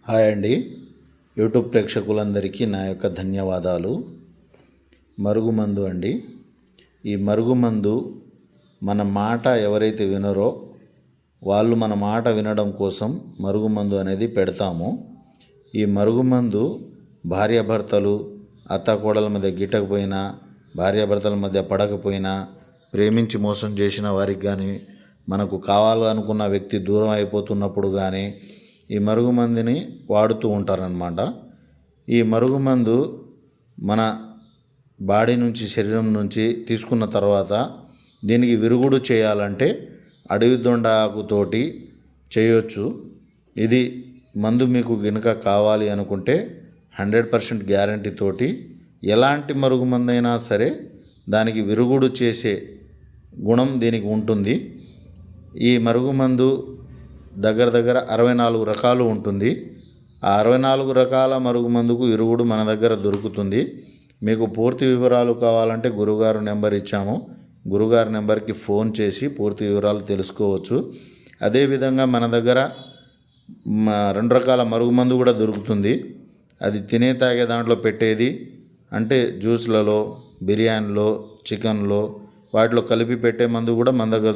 Hi అండి. YouTube ప్రేక్షకులందరికీ నా యొక్క ధన్యవాదాలు. మరుగుమందు అండి. ఈ మరుగుమందు మన మాట ఎవరైతే వినరో వాళ్ళు మన మాట వినడం కోసం మరుగుమందు అనేది పెడతాము. ఈ మరుగుమందు భార్యాభర్తలు అత్తాకోడల మధ్య గిట్టకపోయినా, భార్యాభర్తల మధ్య పడకపోయినా, ప్రేమించి మోసం చేసిన వారికి కానీ, మనకు కావాలనుకున్న వ్యక్తి దూరం అయిపోతున్నప్పుడు కానీ ఈ మరుగుమందుని వాడుతూ ఉంటారనమాట. ఈ మరుగుమందు మన బాడీ నుంచి, శరీరం నుంచి తీసుకున్న తర్వాత దీనికి విరుగుడు చేయాలంటే అడవి దొండ ఆకుతోటి చేయొచ్చు. ఇది మందు మీకు గనుక కావాలి అనుకుంటే 100% గ్యారంటీ తోటి ఎలాంటి మరుగుమందు అయినా సరే దానికి విరుగుడు చేసే గుణం దీనికి ఉంటుంది. ఈ మరుగుమందు దగ్గర 64 రకాలు ఉంటుంది. ఆ 64 రకాల మరుగుమందుకు విరుగుడు మన దగ్గర దొరుకుతుంది. మీకు పూర్తి వివరాలు కావాలంటే గురుగారు నెంబర్ ఇచ్చాము. గురుగారి నెంబర్కి ఫోన్ చేసి పూర్తి వివరాలు తెలుసుకోవచ్చు. అదేవిధంగా మన దగ్గర 2 రకాల మరుగుమందు కూడా దొరుకుతుంది. అది తినే తాగే దాంట్లో పెట్టేది, అంటే జ్యూస్లలో, బిర్యానీలో, చికెన్లో వాటిలో కలిపి పెట్టే మందు కూడా మన దగ్గర